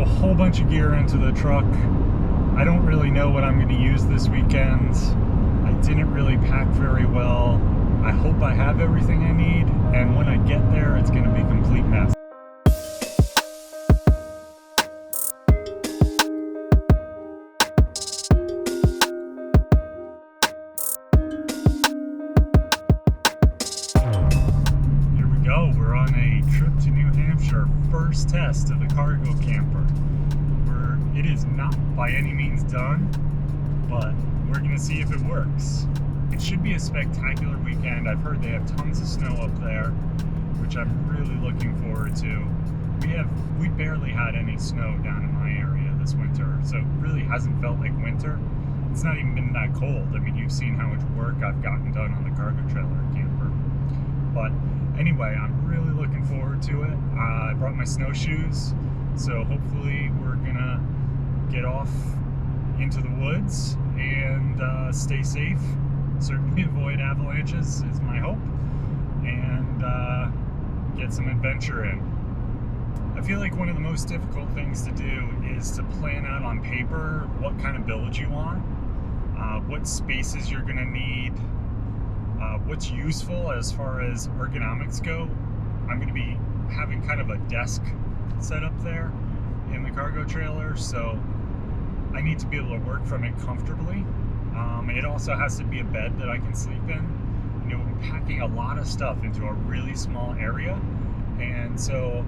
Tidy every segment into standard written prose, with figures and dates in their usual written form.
threw a whole bunch of gear into the truck. I don't really know what I'm going to use this weekend. I didn't really pack very well. I hope I have everything I need, and when I get there, it's going to be a complete mess. Here we go. We're on a trip to New Hampshire, first test of the cargo camper. It is not by any means done, but we're going to see if it works. It should be a spectacular weekend. I've heard they have tons of snow up there, which I'm really looking forward to. We barely had any snow down in my area this winter, so it really hasn't felt like winter. It's not even been that cold. I mean, you've seen how much work I've gotten done on the cargo trailer camper. But anyway, I'm really looking forward to it. I brought my snowshoes, so hopefully we're gonna get off into the woods and stay safe. Certainly avoid avalanches is my hope, and get some adventure in. I feel like one of the most difficult things to do is to plan out on paper what kind of build you want, what spaces you're going to need, what's useful as far as ergonomics go. I'm going to be having kind of a desk set up there in the cargo trailer, so I need to be able to work from it comfortably. It also has to be a bed that I can sleep in. You know, I'm packing a lot of stuff into a really small area, and so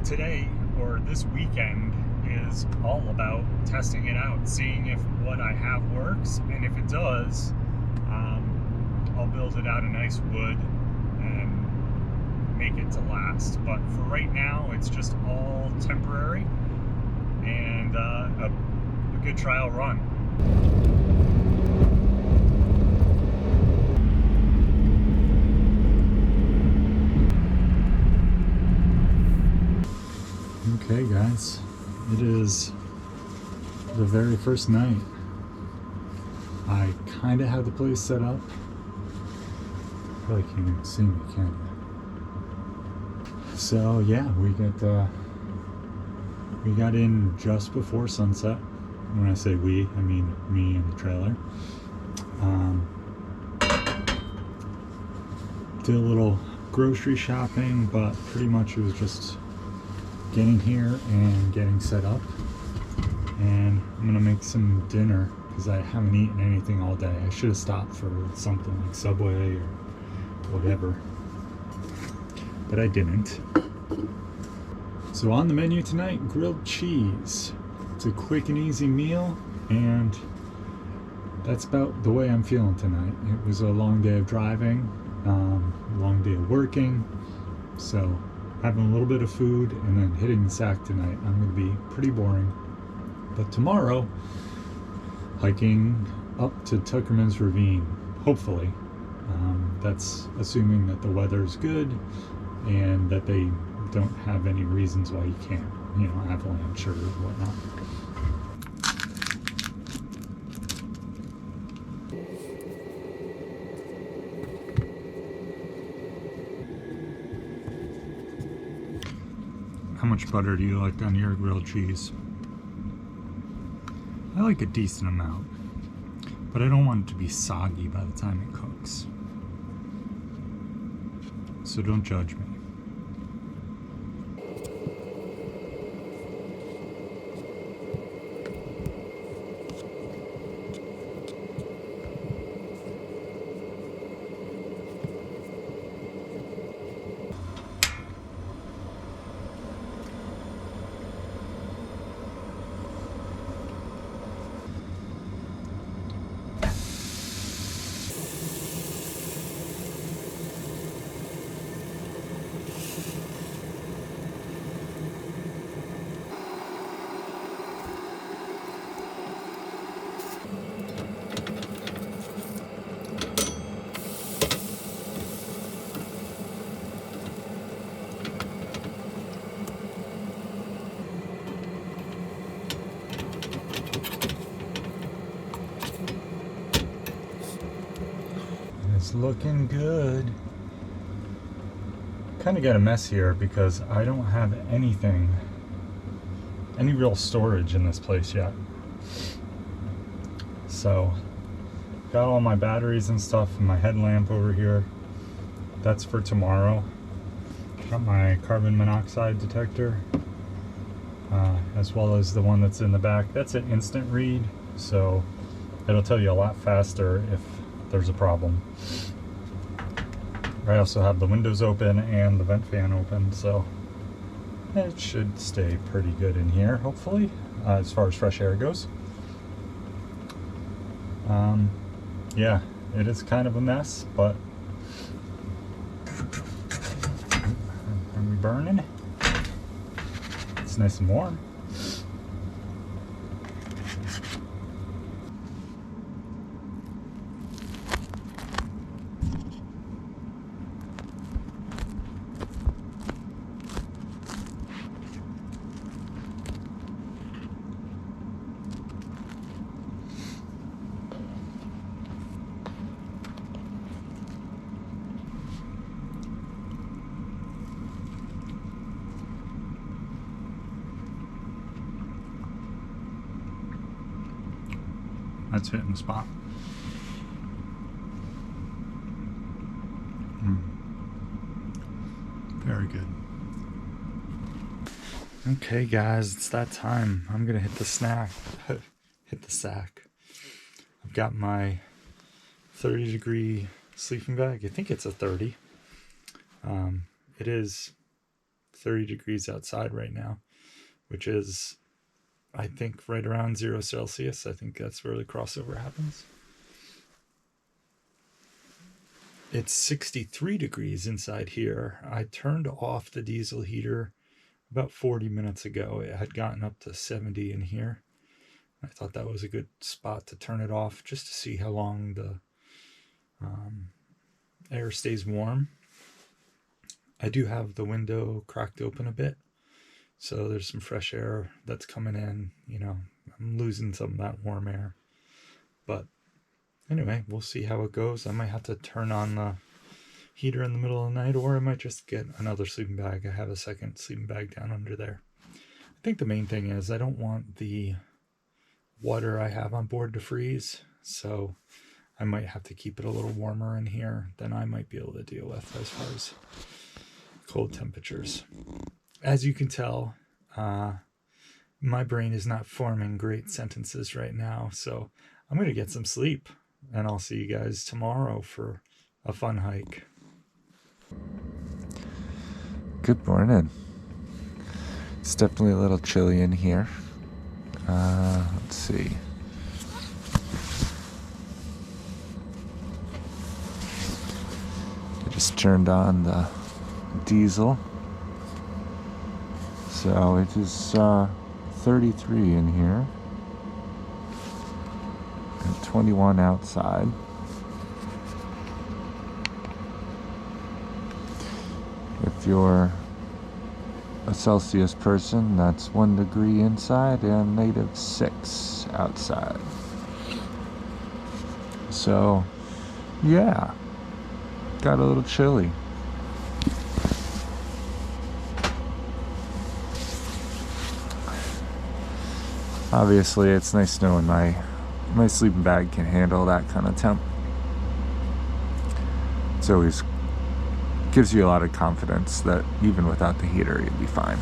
today, or this weekend, is all about testing it out, seeing if what I have works, and if it does, I'll build it out of nice wood and make it to last. But for right now, it's just all temporary and a good trial run. Okay guys, it is the very first night. I kind of have the place set up. Probably can't even see me, can you? So yeah, we got in just before sunset. When I say we, I mean me and the trailer. Did a little grocery shopping, but pretty much it was just getting here and getting set up. And I'm gonna make some dinner because I haven't eaten anything all day. I should have stopped for something like Subway or whatever, but I didn't. So on the menu tonight, grilled cheese. It's a quick and easy meal, and that's about the way I'm feeling tonight. It was a long day of driving, long day of working, so having a little bit of food and then hitting the sack tonight, I'm going to be pretty boring. But tomorrow, hiking up to Tuckerman Ravine, hopefully. That's assuming that the weather's good and that they don't have any reasons why you can't, you know, avalanche or whatnot. How much butter do you like on your grilled cheese? I like a decent amount, but I don't want it to be soggy by the time it cooks. So don't judge me. It's looking good. Kind of got a mess here because I don't have anything any real storage in this place yet. So got all my batteries and stuff and my headlamp over here. That's for tomorrow. Got my carbon monoxide detector, as well as the one that's in the back. That's an instant read, so it'll tell you a lot faster if there's a problem. I also have the windows open and the vent fan open, so it should stay pretty good in here, hopefully, as far as fresh air goes. Yeah, it is kind of a mess, but are we burning? It's nice and warm. That's hitting the spot. Very good. Okay guys, it's that time. I'm gonna hit the snack. Hit the sack. I've got my 30-degree sleeping bag. I think it's a 30. It is 30 degrees outside right now, which is, I think, right around 0 Celsius. I think that's where the crossover happens. It's 63 degrees inside here. I turned off the diesel heater about 40 minutes ago. It had gotten up to 70 in here. I thought that was a good spot to turn it off just to see how long the air stays warm. I do have the window cracked open a bit, so there's some fresh air that's coming in. You know, I'm losing some of that warm air. But anyway, we'll see how it goes. I might have to turn on the heater in the middle of the night, or I might just get another sleeping bag. I have a second sleeping bag down under there. I think the main thing is I don't want the water I have on board to freeze, so I might have to keep it a little warmer in here than I might be able to deal with as far as cold temperatures. As you can tell, my brain is not forming great sentences right now, so I'm going to get some sleep, and I'll see you guys tomorrow for a fun hike. Good morning. It's definitely a little chilly in here. Let's see. I just turned on the diesel. So it is 33 in here and 21 outside. If you're a Celsius person, that's 1 degree inside and -6 outside. So yeah, got a little chilly. Obviously, it's nice knowing my sleeping bag can handle that kind of temp. It's always gives you a lot of confidence that even without the heater, you'll be fine.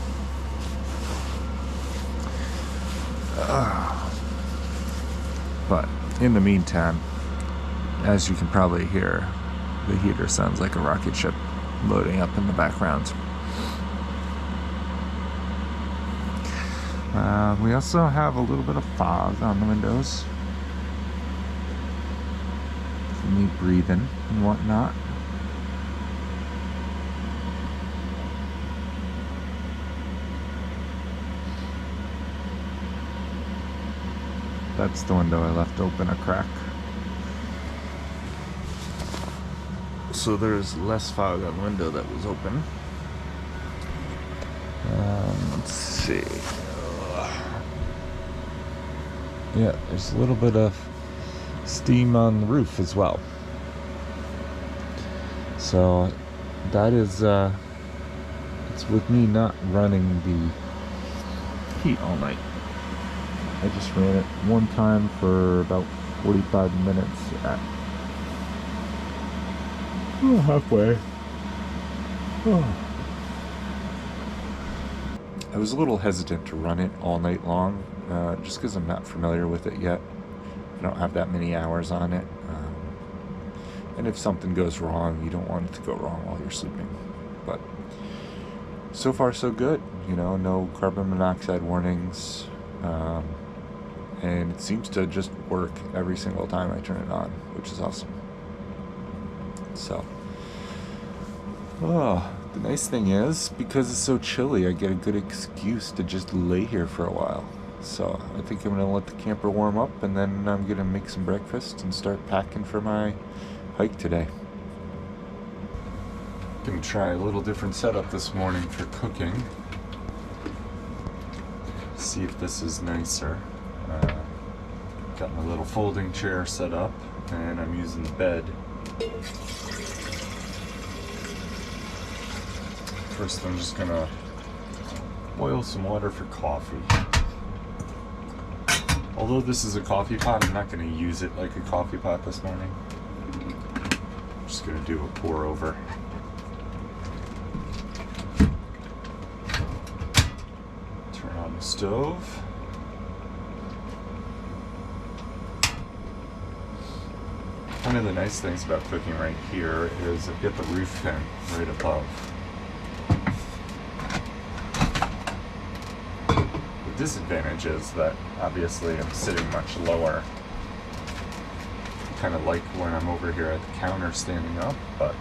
But in the meantime, as you can probably hear, the heater sounds like a rocket ship loading up in the background. We also have a little bit of fog on the windows for me breathing and whatnot. That's the window I left open a crack. So there's less fog on the window that was open. Let's see. Yeah, there's a little bit of steam on the roof as well. So that is, it's with me not running the heat all night. I just ran it one time for about 45 minutes at halfway. I was a little hesitant to run it all night long, just because I'm not familiar with it yet. I don't have that many hours on it. And if something goes wrong, you don't want it to go wrong while you're sleeping. But so far so good, no carbon monoxide warnings. And it seems to just work every single time I turn it on, which is awesome. So, the nice thing is, because it's so chilly, I get a good excuse to just lay here for a while. So I think I'm going to let the camper warm up, and then I'm going to make some breakfast and start packing for my hike today. Going to try a little different setup this morning for cooking. See if this is nicer. Got my little folding chair set up, and I'm using the bed. First, I'm just gonna boil some water for coffee. Although this is a coffee pot, I'm not gonna use it like a coffee pot this morning. I'm just gonna do a pour over. Turn on the stove. One of the nice things about cooking right here is I've got the roof fan right above. The disadvantage is that obviously I'm sitting much lower. Kind of like when I'm over here at the counter standing up, but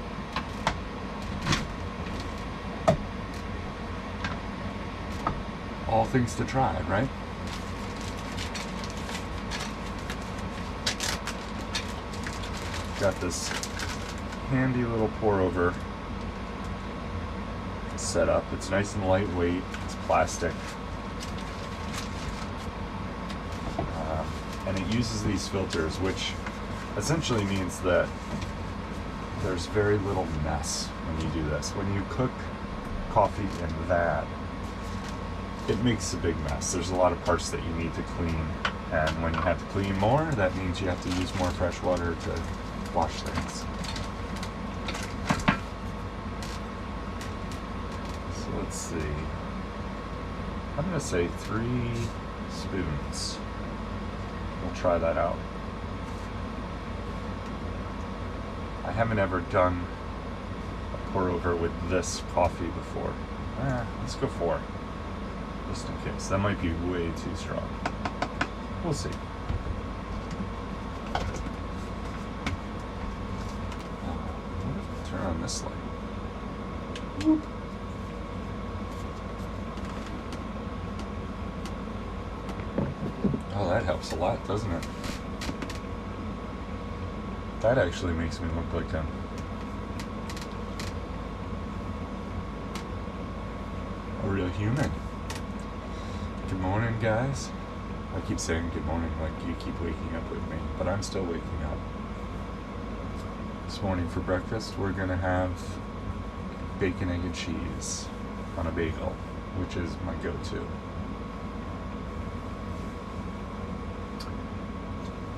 all things to try, right? Got this handy little pour over set up. It's nice and lightweight. It's plastic. And it uses these filters, which essentially means that there's very little mess when you do this. When you cook coffee in that, it makes a big mess. There's a lot of parts that you need to clean. And when you have to clean more, that means you have to use more fresh water to wash things. So let's see. I'm going to say 3 spoons. We'll try that out. I haven't ever done a pour over with this coffee before. Let's go 4. Just in case. That might be way too strong. We'll see. Turn on this light. Whoop. Oh, that helps a lot, doesn't it? That actually makes me look like a real human. Good morning, guys. I keep saying good morning like you keep waking up with me, but I'm still waking up. This morning for breakfast, we're gonna have bacon, egg, and cheese on a bagel, which is my go-to.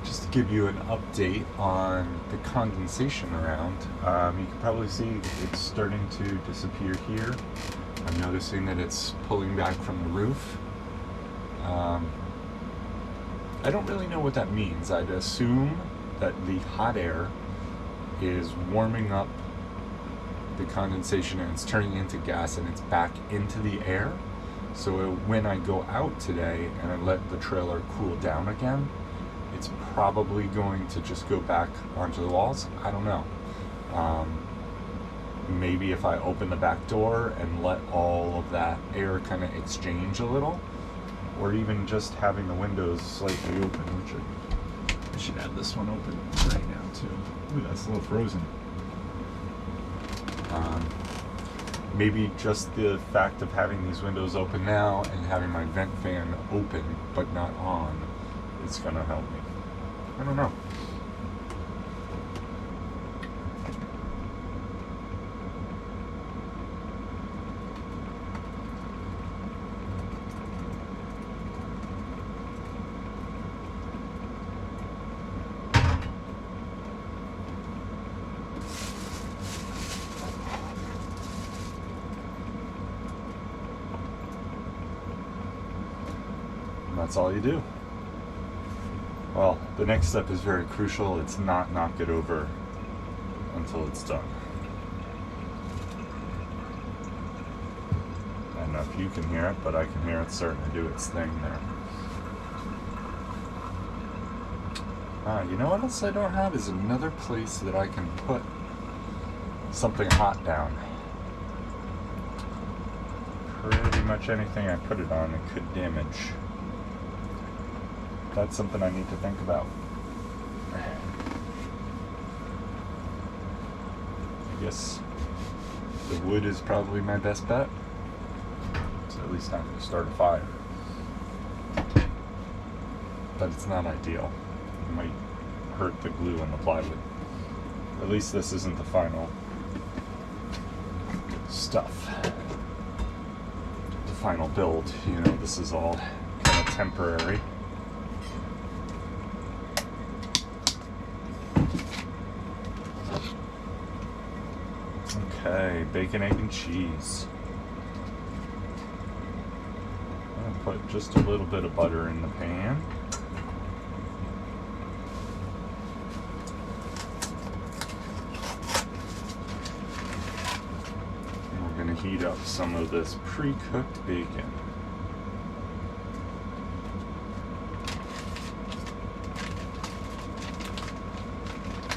Just to give you an update on the condensation around, you can probably see it's starting to disappear here. I'm noticing that it's pulling back from the roof. I don't really know what that means. I'd assume that the hot air is warming up the condensation and it's turning into gas and it's back into the air. So when I go out today and I let the trailer cool down again, it's probably going to just go back onto the walls. I don't know. Maybe if I open the back door and let all of that air kind of exchange a little, or even just having the windows slightly open, which I should have this one open right now too. Ooh, that's a little frozen. Maybe just the fact of having these windows open now and having my vent fan open but not on is gonna help me. I don't know. And that's all you do. Well, the next step is very crucial. It's not knock it over until it's done. I don't know if you can hear it, but I can hear it starting to do its thing there. You know what else I don't have is another place that I can put something hot down. Pretty much anything I put it on, it could damage. That's something I need to think about. I guess the wood is probably my best bet. So at least I'm going to start a fire. But it's not ideal. It might hurt the glue on the plywood. At least this isn't the final stuff. The final build. You know, this is all kind of temporary. Okay, bacon, egg, and cheese. I'm gonna put just a little bit of butter in the pan. And we're gonna heat up some of this pre-cooked bacon.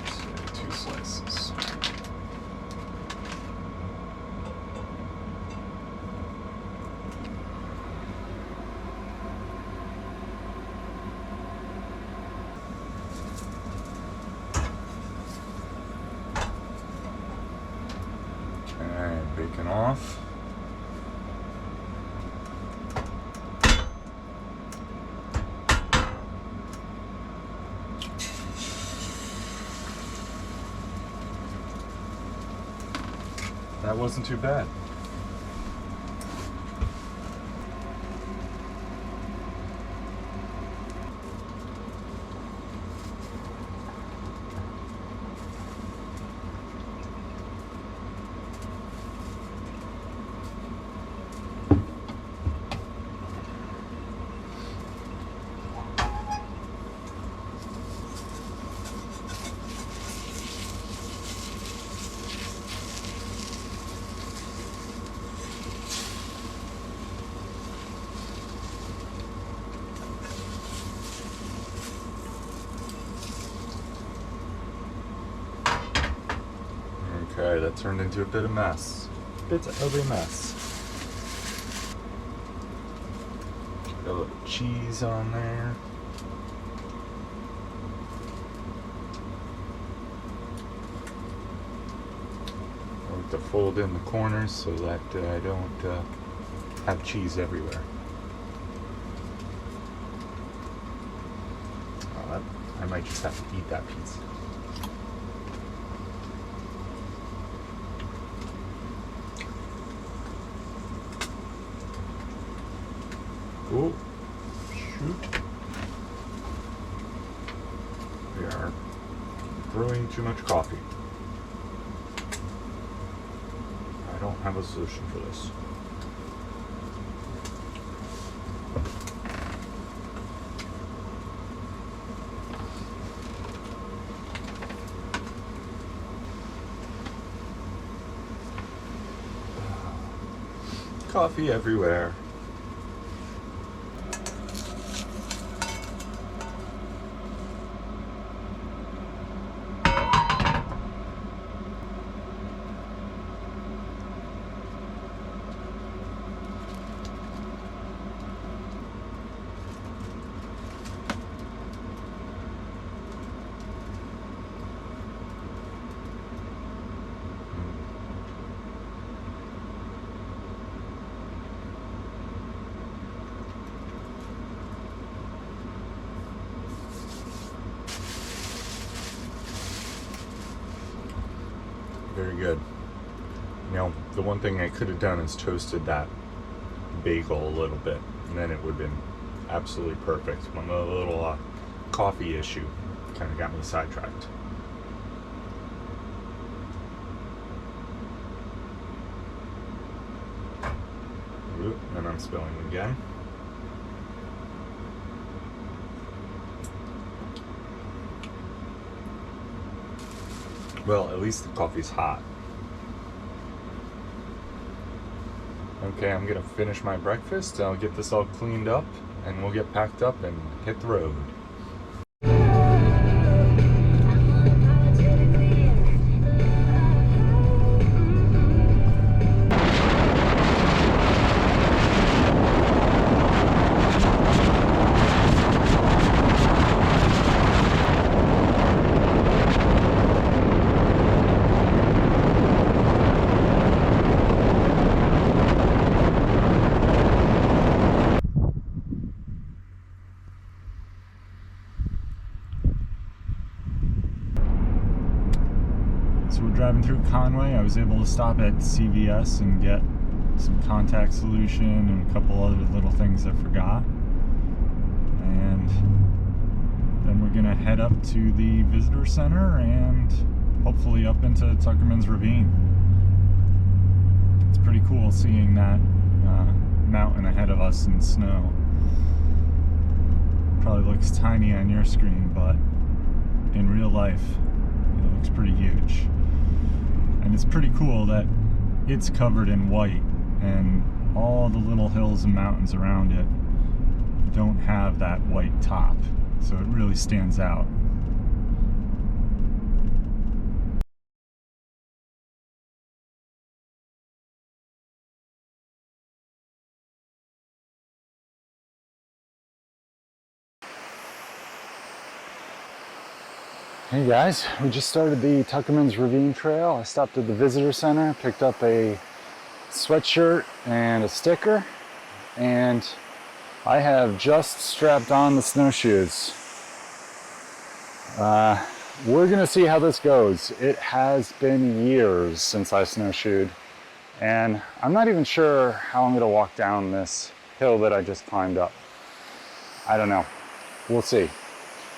Say 2 slices. Bacon off. That wasn't too bad. Okay, that turned into a bit of mess. Bit of a mess. Got a little cheese on there. I like to fold in the corners so that I don't have cheese everywhere. I might just have to eat that piece. Oh, shoot. We are brewing too much coffee. I don't have a solution for this. Coffee everywhere. Very good. You know, the one thing I could have done is toasted that bagel a little bit, and then it would have been absolutely perfect. When the little coffee issue kind of got me sidetracked. Oop, and I'm spilling again. Well, at least the coffee's hot. Okay, I'm gonna finish my breakfast. I'll get this all cleaned up and we'll get packed up and hit the road. So we're driving through Conway. I was able to stop at CVS and get some contact solution and a couple other little things I forgot. And then we're gonna head up to the visitor center and hopefully up into Tuckerman's Ravine. It's pretty cool seeing that mountain ahead of us in snow. Probably looks tiny on your screen, but in real life it looks pretty huge. And it's pretty cool that it's covered in white and all the little hills and mountains around it don't have that white top, so it really stands out. Hey guys, we just started the Tuckerman's Ravine Trail. I stopped at the visitor center, picked up a sweatshirt and a sticker, and I have just strapped on the snowshoes. We're gonna see how this goes. It has been years since I snowshoed, and I'm not even sure how I'm gonna walk down this hill that I just climbed up. I don't know, we'll see.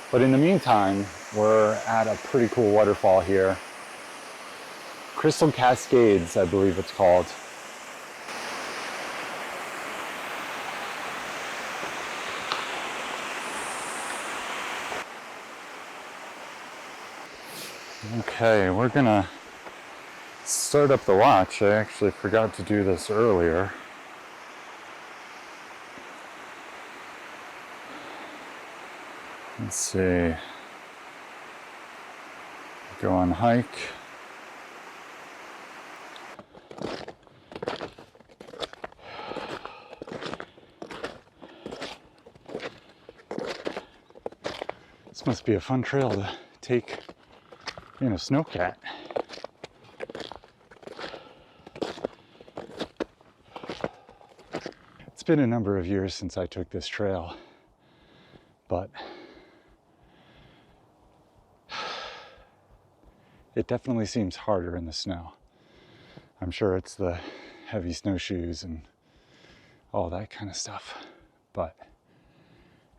But in the meantime, we're at a pretty cool waterfall here. Crystal Cascades, I believe it's called. Okay, we're gonna start up the watch. I actually forgot to do this earlier. Let's see. Go on hike. This must be a fun trail to take in a snowcat. It's been a number of years since I took this trail, but it definitely seems harder in the snow. I'm sure it's the heavy snowshoes and all that kind of stuff, but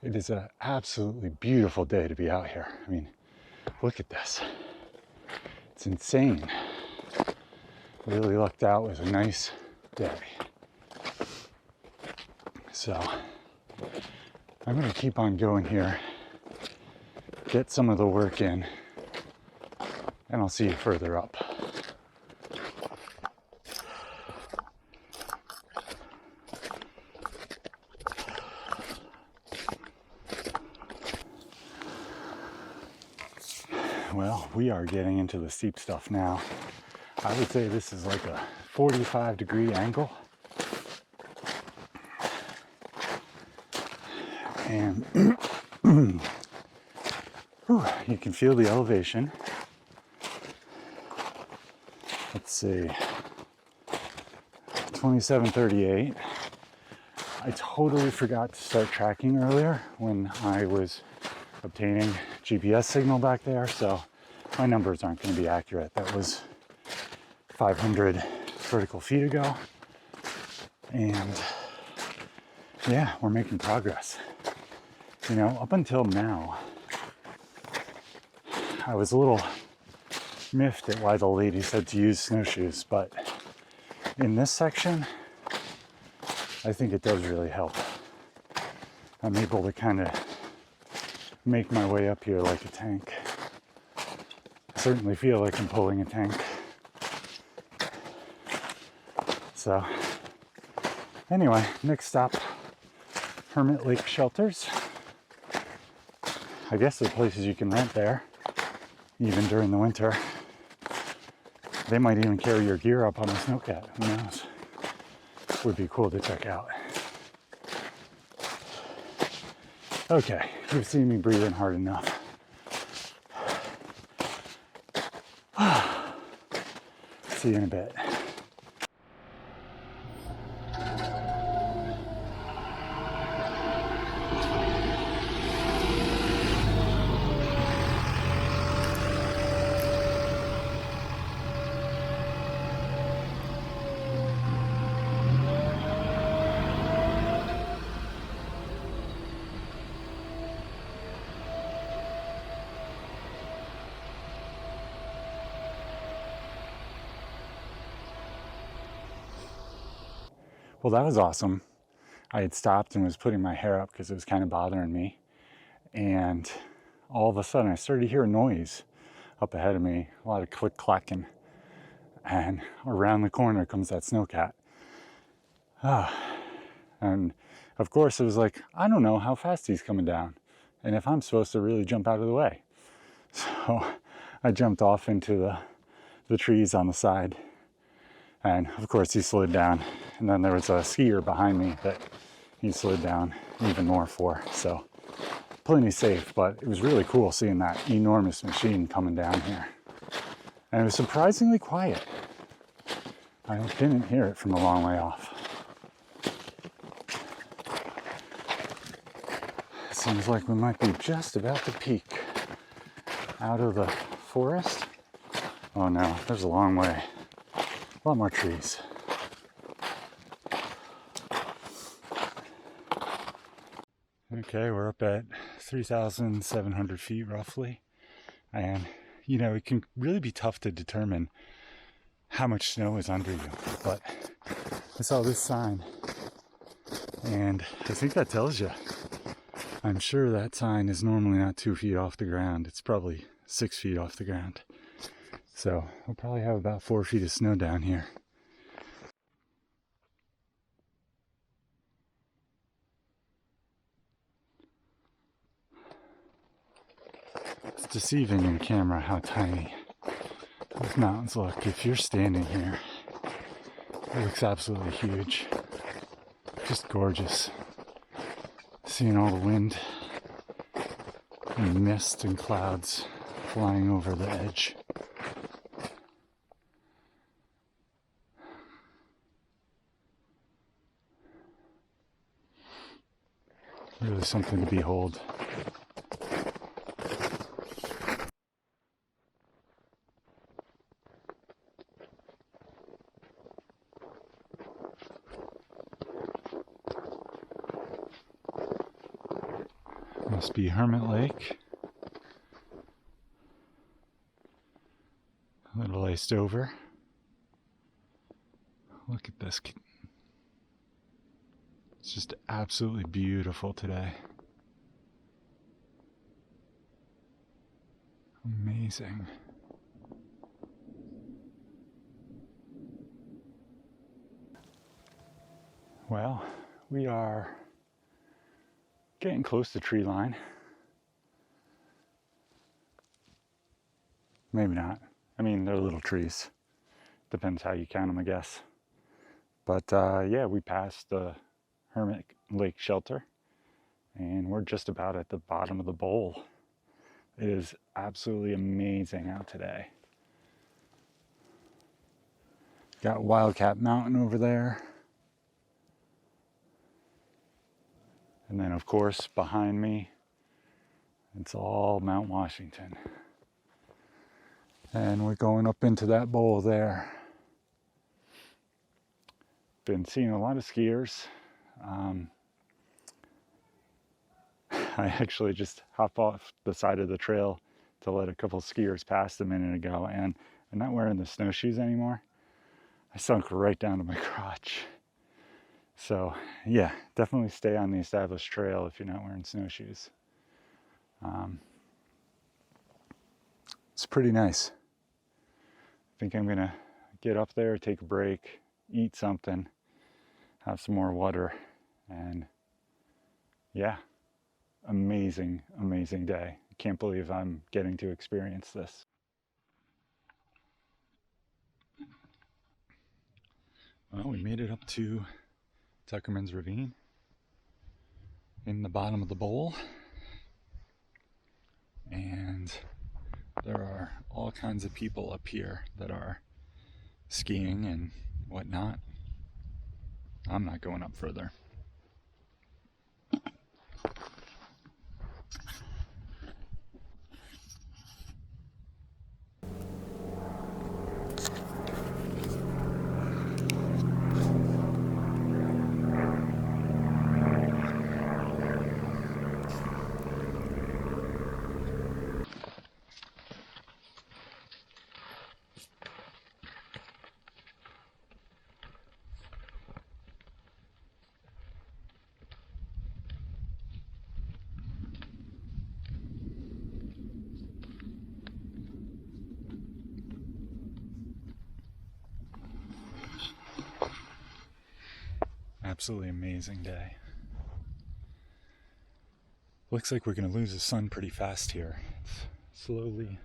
it is an absolutely beautiful day to be out here. I mean, look at this. It's insane. Really lucked out with a nice day. So I'm gonna keep on going here, get some of the work in, and I'll see you further up. Well, we are getting into the steep stuff now. I would say this is like a 45-degree angle. And you can feel the elevation. Let's see, 2738. I totally forgot to start tracking earlier when I was obtaining GPS signal back there, so my numbers aren't going to be accurate. That was 500 vertical feet ago, and yeah, we're making progress. You know, up until now, I was a little miffed at why the lady said to use snowshoes, but in this section, I think it does really help. I'm able to kind of make my way up here like a tank. certainly feel like I'm pulling a tank. So anyway, next stop, Hermit Lake Shelters. I guess there's places you can rent there, even during the winter. They might even carry your gear up on a snowcat, who knows? Would be cool to check out. Okay, you've seen me breathing hard enough. See you in a bit. Well, that was awesome. I had stopped and was putting my hair up because it was kind of bothering me. And all of a sudden I started to hear a noise up ahead of me, a lot of click clacking. And around the corner comes that snowcat. And of course it was like, I don't know how fast he's coming down and if I'm supposed to really jump out of the way. So I jumped off into the trees on the side. And of course he slid down, and then there was a skier behind me that he slid down even more for. So plenty safe, but it was really cool seeing that enormous machine coming down here. And it was surprisingly quiet. I didn't hear it from a long way off. It seems like we might be just about to peak out of the forest. Oh no, there's a long way. A lot more trees. Okay, we're up at 3,700 feet roughly. And, you know, it can really be tough to determine how much snow is under you. But I saw this sign, and I think that tells you. I'm sure that sign is normally not 2 feet off the ground. It's probably 6 feet off the ground. So we'll probably have about 4 feet of snow down here. It's deceiving in camera how tiny those mountains look. If you're standing here, it looks absolutely huge. Just gorgeous. Seeing all the wind and mist and clouds flying over the edge. Really something to behold. Must be Hermit Lake. A little iced over. Look at this. It's just absolutely beautiful today. Amazing. Well, we are getting close to tree line. Maybe not. I mean, they're little trees. Depends how you count them, I guess. But yeah, we passed the Hermit Lake Shelter, and we're just about at the bottom of the bowl. It is absolutely amazing out today. Got Wildcat Mountain over there. And then of course behind me, it's all Mount Washington. And we're going up into that bowl there. Been seeing a lot of skiers. I actually just hopped off the side of the trail to let a couple skiers pass a minute ago, and I'm not wearing the snowshoes anymore. I sunk right down to my crotch. So yeah, definitely stay on the established trail if you're not wearing snowshoes. It's pretty nice. I think I'm gonna get up there, take a break, eat something, have some more water, and yeah, amazing, amazing day. I can't believe I'm getting to experience this. Well, we made it up to Tuckerman Ravine in the bottom of the bowl, and there are all kinds of people up here that are skiing and whatnot. I'm not going up further. Absolutely amazing day. Looks like we're going to lose the sun pretty fast here. It's slowly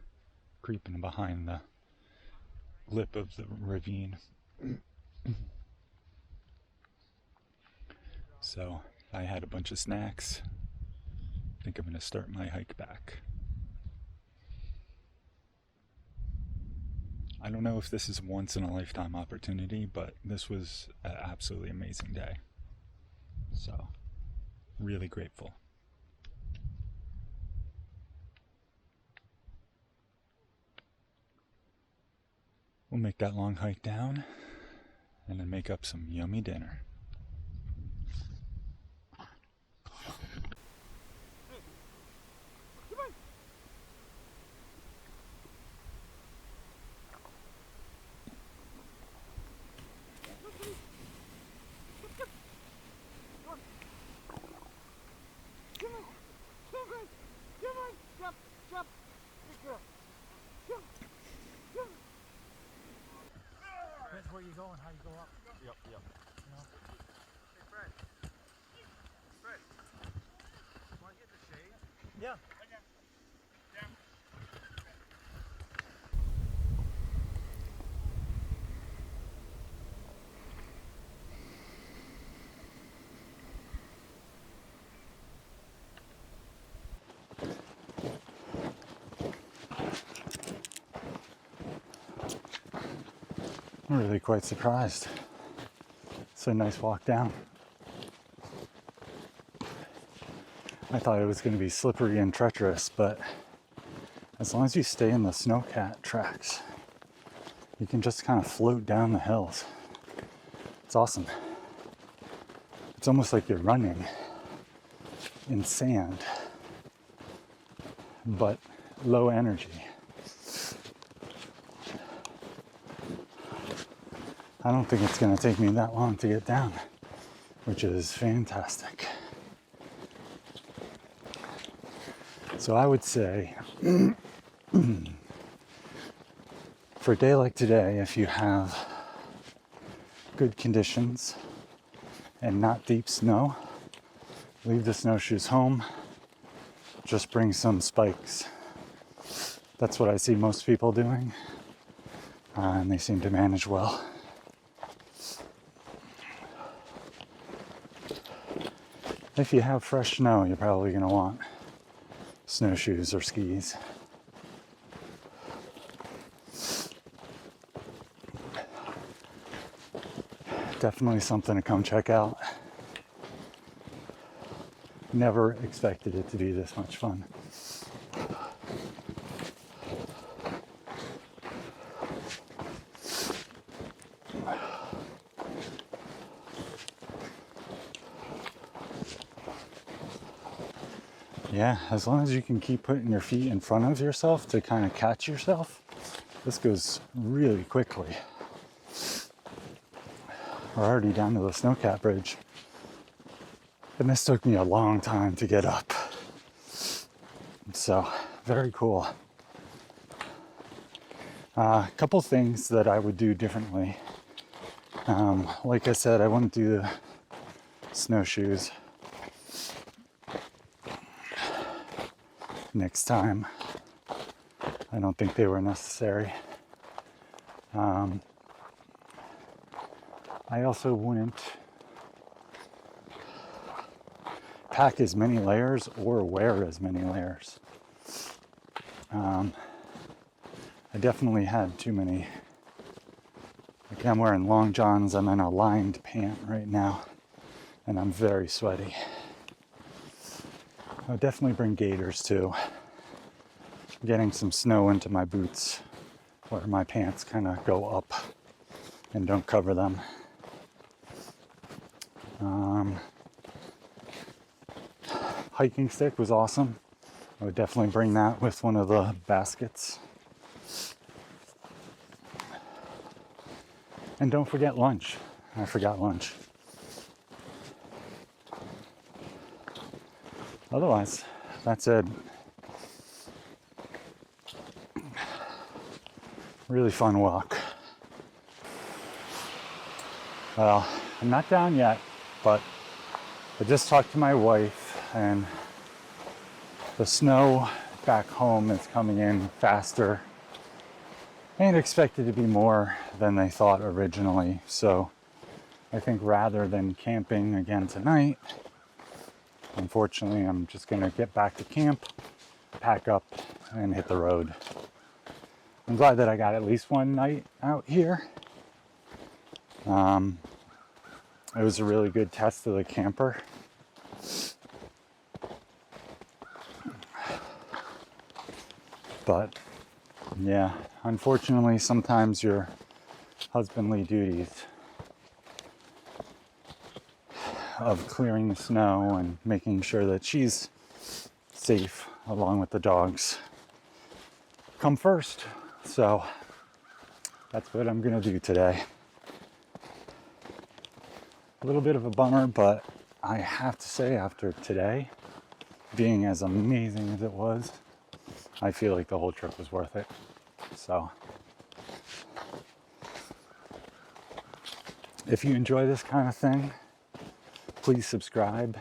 creeping behind the lip of the ravine. So I had a bunch of snacks. I think I'm going to start my hike back. I don't know if this is a once in a lifetime opportunity, but this was an absolutely amazing day. So, really grateful. We'll make that long hike down and then make up some yummy dinner. Depends where you go and how you go up. Yep. You know? Hey, Fred. Fred. Want to get the shade? Yeah. I'm really quite surprised. It's a nice walk down. I thought it was going to be slippery and treacherous, but as long as you stay in the snowcat tracks, you can just kind of float down the hills. It's awesome. It's almost like you're running in sand, but low energy. I don't think it's going to take me that long to get down, which is fantastic. So I would say, for a day like today, if you have good conditions and not deep snow, leave the snowshoes home, just bring some spikes. That's what I see most people doing, and they seem to manage well. If you have fresh snow, you're probably going to want snowshoes or skis. Definitely something to come check out. Never expected it to be this much fun. Yeah, as long as you can keep putting your feet in front of yourself to kind of catch yourself, this goes really quickly. We're already down to the snowcat bridge, and this took me a long time to get up. So, very cool. A couple things that I would do differently. Like I said, I wouldn't do the snowshoes next time. I don't think they were necessary. I also wouldn't pack as many layers or wear as many layers. I definitely had too many. Like I'm wearing long johns, I'm in a lined pant right now, and I'm very sweaty. I would definitely bring gaiters too. Getting some snow into my boots where my pants kind of go up and don't cover them. Hiking stick was awesome. I would definitely bring that with one of the baskets. And don't forget lunch. I forgot lunch. Otherwise, that's it. Really fun walk. Well, I'm not down yet, but I just talked to my wife, and the snow back home is coming in faster and expected to be more than they thought originally. So I think rather than camping again tonight, unfortunately, I'm just gonna get back to camp, pack up, and hit the road. I'm glad that I got at least one night out here. It was a really good test of the camper. But yeah, unfortunately, sometimes your husbandly duties of clearing the snow and making sure that she's safe along with the dogs come first. So that's what I'm gonna do today. A little bit of a bummer, but I have to say, after today being as amazing as it was, I feel like the whole trip was worth it. So if you enjoy this kind of thing, please subscribe,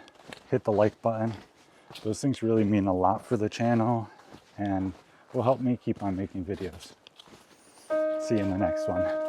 hit the like button. Those things really mean a lot for the channel and will help me keep on making videos. See you in the next one.